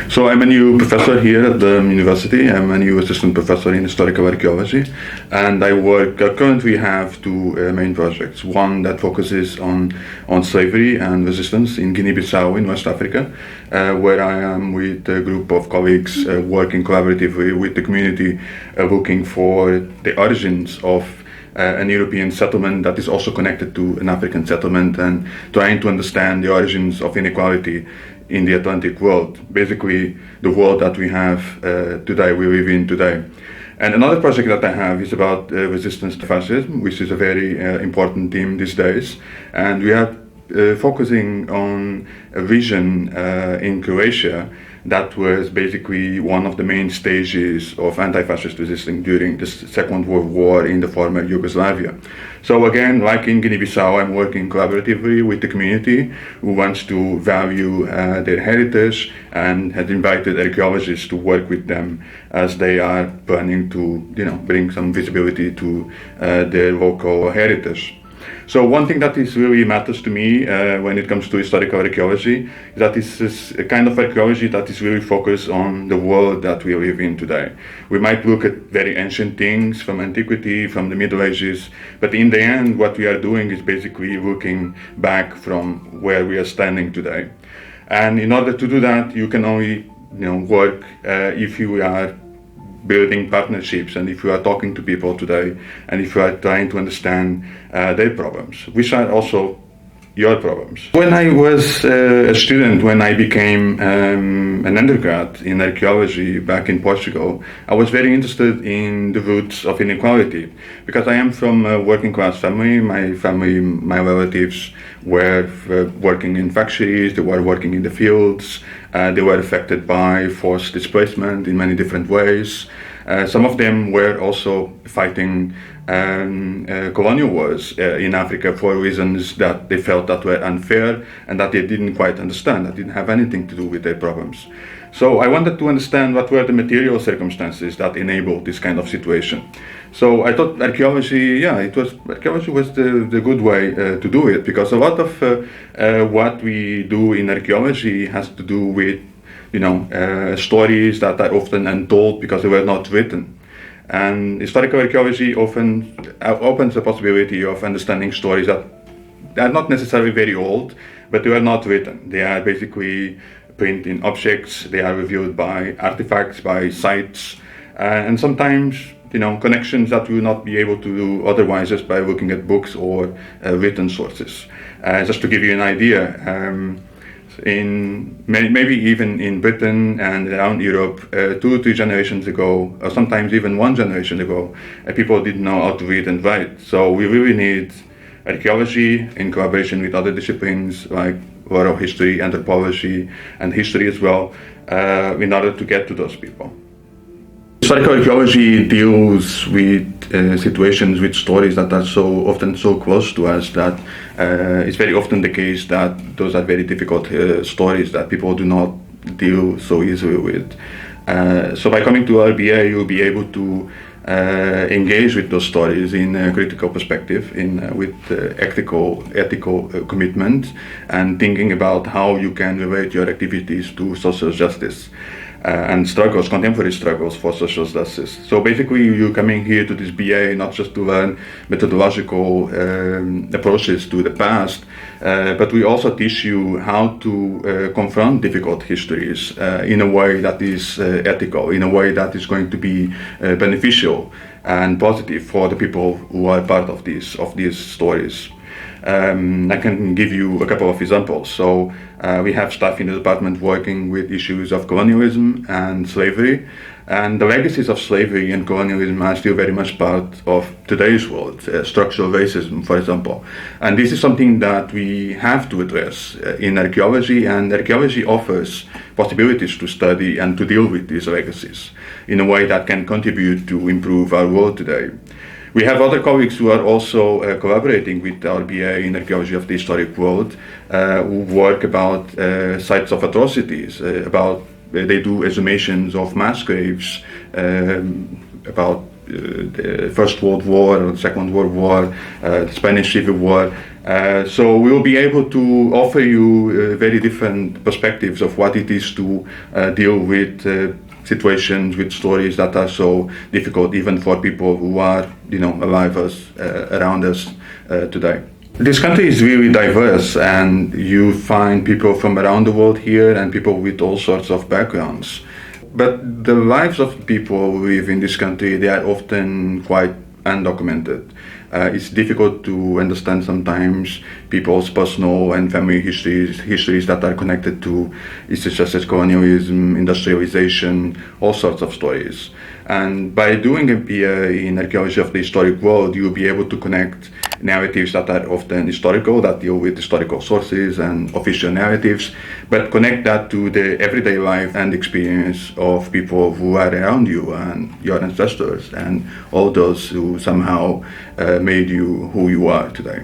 So I'm a new professor here at the university. I'm a new assistant professor in historical archaeology, and I currently have two main projects. One that focuses on slavery and resistance in Guinea-Bissau in West Africa, where I am with a group of colleagues working collaboratively with the community, looking for the origins of an European settlement that is also connected to an African settlement, and trying to understand the origins of inequality in the Atlantic world, basically the world that we have today, we live in today. And another project that I have is about resistance to fascism, which is a very important theme these days. And we are focusing on a region in Croatia that was basically one of the main stages of anti-fascist resistance during the Second World War in the former Yugoslavia. So again, like in Guinea-Bissau, I'm working collaboratively with the community who wants to value their heritage, and has invited archaeologists to work with them as they are planning to, bring some visibility to their local heritage. So one thing that is really matters to me when it comes to historical archaeology is that it's a kind of archaeology that is really focused on the world that we live in today. We might look at very ancient things from antiquity, from the Middle Ages, but in the end what we are doing is basically looking back from where we are standing today. And in order to do that, you can only work if you are building partnerships, and if you are talking to people today, and if you are trying to understand their problems, which are also your problems. When I was a student, when I became an undergrad in archaeology back in Portugal, I was very interested in the roots of inequality, because I am from a working class family. My relatives were working in factories, they were working in the fields, they were affected by forced displacement in many different ways. Some of them were also fighting colonial wars in Africa for reasons that they felt that were unfair and that they didn't quite understand, that didn't have anything to do with their problems. So I wanted to understand what were the material circumstances that enabled this kind of situation. So I thought archaeology was the good way to do it, because a lot of what we do in archaeology has to do with stories that are often untold because they were not written. And historical archaeology often opens the possibility of understanding stories that are not necessarily very old, but they were not written. They are basically print in objects, they are revealed by artifacts, by sites, and sometimes connections that we will not be able to do otherwise just by looking at books or written sources. Just to give you an idea, maybe even in Britain and around Europe, 2 or 3 generations ago, or sometimes even 1 generation ago, people didn't know how to read and write. So we really need archaeology in collaboration with other disciplines like oral history, anthropology, and history as well, in order to get to those people. Historical archaeology deals with situations, with stories that are so often so close to us that it's very often the case that those are very difficult stories that people do not deal so easily with. So by coming to RBA, you'll be able to engage with those stories in a critical perspective, with ethical commitment, and thinking about how you can relate your activities to social justice. And contemporary struggles for social justice. So basically you're coming here to this BA not just to learn methodological approaches to the past, but we also teach you how to confront difficult histories in a way that is ethical, in a way that is going to be beneficial and positive for the people who are part of these stories. I can give you a couple of examples. So we have staff in the department working with issues of colonialism and slavery, and the legacies of slavery and colonialism are still very much part of today's world, structural racism, for example. And this is something that we have to address in archaeology, and archaeology offers possibilities to study and to deal with these legacies in a way that can contribute to improve our world today. We have other colleagues who are also collaborating with our BA in Archaeology of the Historic World, who work about sites of atrocities, they do exhumations of mass graves, about the First World War or the Second World War, the Spanish Civil War. So we will be able to offer you very different perspectives of what it is to deal with situations, with stories that are so difficult even for people who are, alive around us today. This country is really diverse, and you find people from around the world here and people with all sorts of backgrounds. But the lives of people who live in this country, they are often quite undocumented. It's difficult to understand sometimes people's personal and family histories that are connected to issues such as colonialism, industrialization, all sorts of stories. And by doing a BA in Archaeology of the Historic World, you'll be able to connect narratives that are often historical, that deal with historical sources and official narratives, but connect that to the everyday life and experience of people who are around you and your ancestors and all those who somehow made you who you are today.